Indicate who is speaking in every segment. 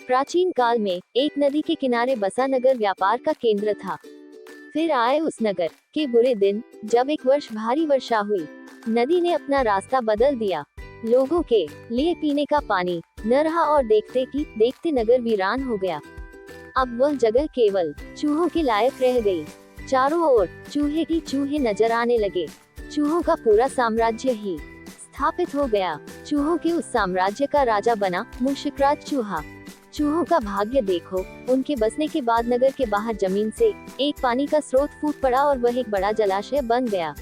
Speaker 1: प्राचीन काल में एक नदी के किनारे बसा नगर व्यापार का केंद्र था। फिर आए उस नगर के बुरे दिन, जब एक वर्ष भारी वर्षा हुई। नदी ने अपना रास्ता बदल दिया। लोगों के लिए पीने का पानी न रहा और देखते ही देखते नगर वीरान हो गया। अब वह जगह केवल चूहों के लायक रह गई। चारों ओर चूहे ही चूहे नजर आने लगे। चूहों का पूरा साम्राज्य ही स्थापित हो गया। चूहों के उस साम्राज्य का राजा बना मूषिकराज चूहा। चूहों का भाग्य देखो, उनके बसने के बाद नगर के बाहर जमीन से एक पानी का स्रोत फूट पड़ा और वह एक बड़ा जलाशय बन गया।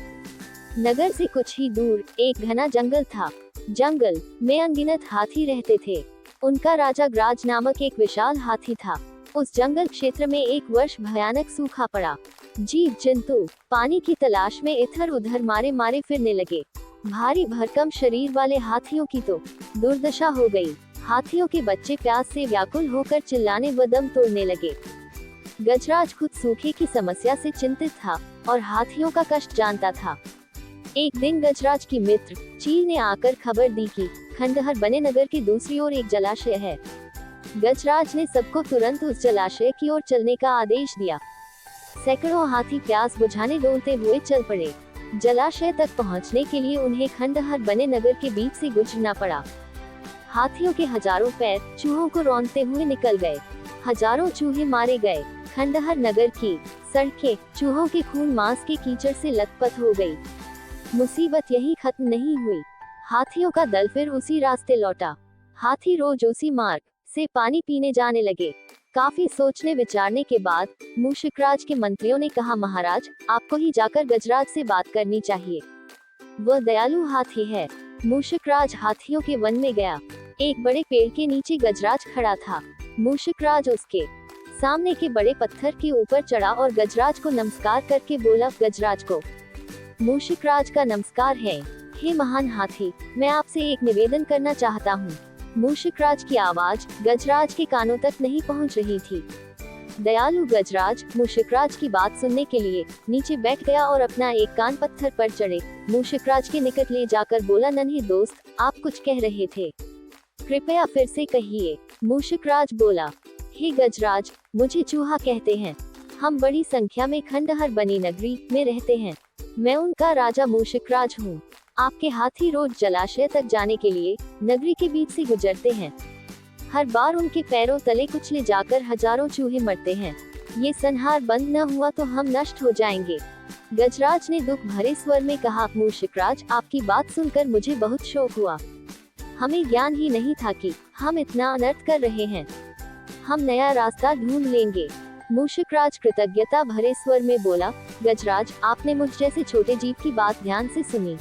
Speaker 1: नगर से कुछ ही दूर एक घना जंगल था। जंगल में अनगिनत हाथी रहते थे। उनका राजा ग्राज नामक एक विशाल हाथी था। उस जंगल क्षेत्र में एक वर्ष भयानक सूखा पड़ा। जीव जंतु पानी की तलाश में इधर उधर मारे मारे फिरने लगे। भारी भरकम शरीर वाले हाथियों की तो दुर्दशा हो गई। हाथियों के बच्चे प्यास से व्याकुल होकर चिल्लाने व दम तोड़ने लगे। गजराज खुद सूखे की समस्या से चिंतित था और हाथियों का कष्ट जानता था। एक दिन गजराज की मित्र चील ने आकर खबर दी कि खंडहर बने नगर के दूसरी ओर एक जलाशय है। गजराज ने सबको तुरंत उस जलाशय की ओर चलने का आदेश दिया। सैकड़ों हाथी प्यास बुझाने दौड़ते हुए चल पड़े। जलाशय तक पहुंचने के लिए उन्हें खंडहर बने नगर के बीच से गुजरना पड़ा। हाथियों के हजारों पैर चूहों को रौंदते हुए निकल गए। हजारों चूहे मारे गए। खंडहर नगर की सड़कें चूहों के खून मांस के कीचड़ से लथपथ हो गई। मुसीबत यही खत्म नहीं हुई। हाथियों का दल फिर उसी रास्ते लौटा। हाथी रोज उसी मार्ग से पानी पीने जाने लगे। काफी सोचने विचारने के बाद मूषिकराज के मंत्रियों ने कहा, महाराज, आपको ही जाकर गजराज से बात करनी चाहिए। वह दयालु हाथी है। मूषिकराज हाथियों के वन में गया। एक बड़े पेड़ के नीचे गजराज खड़ा था। मूषिकराज उसके सामने के बड़े पत्थर के ऊपर चढ़ा और गजराज को नमस्कार करके बोला, गजराज को मूषिकराज का नमस्कार है। हे महान हाथी, मैं आपसे एक निवेदन करना चाहता हूँ। मूषिकराज की आवाज गजराज के कानों तक नहीं पहुँच रही थी। दयालु गजराज मूषिकराज की बात सुनने के लिए नीचे बैठ गया और अपना एक कान पत्थर पर चढ़े मूषिकराज के निकट ले जाकर बोला, नन्हे दोस्त, आप कुछ कह रहे थे, कृपया फिर से कहिए। मूषिकराज बोला, हे गजराज, मुझे चूहा कहते हैं। हम बड़ी संख्या में खंडहर बनी नगरी में रहते हैं। मैं उनका राजा मूषिकराज हूँ। आपके हाथी रोज जलाशय तक जाने के लिए नगरी के बीच से गुजरते हैं। हर बार उनके पैरों तले कुचले जाकर हजारों चूहे मरते हैं। ये संहार बंद न हुआ तो हम नष्ट हो जाएंगे। गजराज ने दुख भरे स्वर में कहा, मूषिकराज, आपकी बात सुनकर मुझे बहुत शोक हुआ। हमें ज्ञान ही नहीं था कि हम इतना अनर्थ कर रहे हैं। हम नया रास्ता ढूंढ लेंगे। मूषिकराज कृतज्ञता भरे स्वर में बोला, गजराज, आपने मुझ जैसे छोटे जीव की बात ध्यान से सुनी।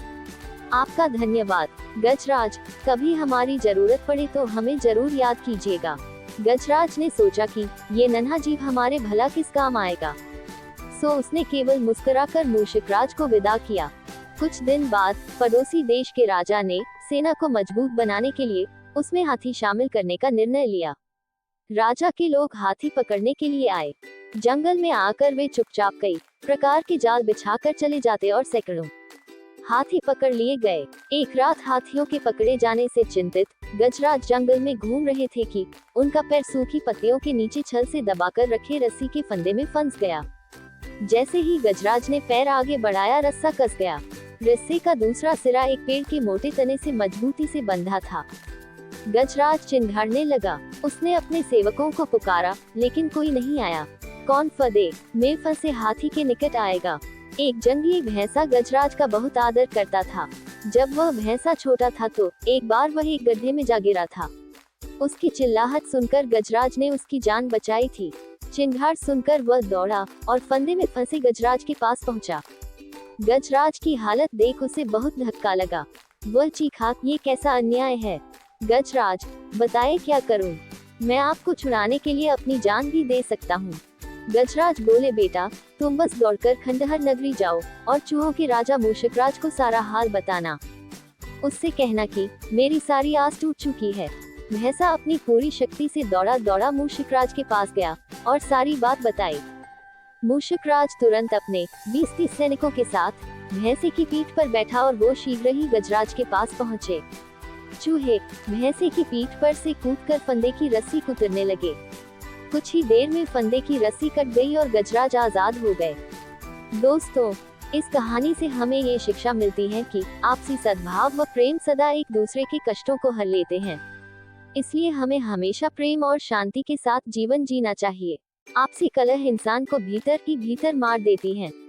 Speaker 1: आपका धन्यवाद। गजराज, कभी हमारी जरूरत पड़े तो हमें जरूर याद कीजिएगा। गजराज ने सोचा कि ये नन्हा जीव हमारे भला किस काम आएगा, सो उसने केवल मुस्कुराकर मूषिकराज को विदा किया। कुछ दिन बाद पड़ोसी देश के राजा ने सेना को मजबूत बनाने के लिए उसमें हाथी शामिल करने का निर्णय लिया। राजा के लोग हाथी पकड़ने के लिए आए। जंगल में आकर वे चुपचाप कई प्रकार के जाल बिछाकर चले जाते और सैकड़ों हाथी पकड़ लिए गए। एक रात हाथियों के पकड़े जाने से चिंतित गजराज जंगल में घूम रहे थे कि उनका पैर सूखी पत्तियों के नीचे छल से दबाकर रखे रस्सी के फंदे में फंस गया। जैसे ही गजराज ने पैर आगे बढ़ाया, रस्सा कस गया। रस्से का दूसरा सिरा एक पेड़ के मोटे तने से मजबूती से बंधा था। गजराज चिंघाड़ने लगा। उसने अपने सेवकों को पुकारा, लेकिन कोई नहीं आया। कौन फंदे में फंसे हाथी के निकट आएगा। एक जंगली भैंसा गजराज का बहुत आदर करता था। जब वह भैंसा छोटा था तो एक बार वह एक गड्ढे में जा गिरा था। उसकी चिल्लाहट सुनकर गजराज ने उसकी जान बचाई थी। चिंघाड़ सुनकर वह दौड़ा और फंदे में फंसे गजराज के पास पहुंचा। गजराज की हालत देख उसे बहुत धक्का लगा। वह चीखा, ये कैसा अन्याय है। गजराज, बताए क्या करूं? मैं आपको छुड़ाने के लिए अपनी जान भी दे सकता हूं। गजराज बोले, बेटा, तुम बस दौड़कर खंडहर नगरी जाओ और चूहों के राजा मूषिकराज को सारा हाल बताना। उससे कहना कि मेरी सारी आस टूट चुकी है। भैंसा अपनी पूरी शक्ति से दौड़ा दौड़ा मूषिकराज के पास गया और सारी बात बताई। मूषिकराज तुरंत अपने 20-30 सैनिकों के साथ भैंसे की पीठ पर बैठा और वो शीघ्र ही गजराज के पास पहुँचे। चूहे भैंसे की पीठ पर से कूदकर फंदे की रस्सी कुतरने लगे। कुछ ही देर में फंदे की रस्सी कट गई और गजराज आजाद हो गए। दोस्तों, इस कहानी से हमें ये शिक्षा मिलती है कि आपसी सद्भाव व प्रेम सदा एक दूसरे के कष्टों को हर लेते हैं। इसलिए हमें हमेशा प्रेम और शांति के साथ जीवन जीना चाहिए। आपसी कलह इंसान को भीतर ही भीतर मार देती है।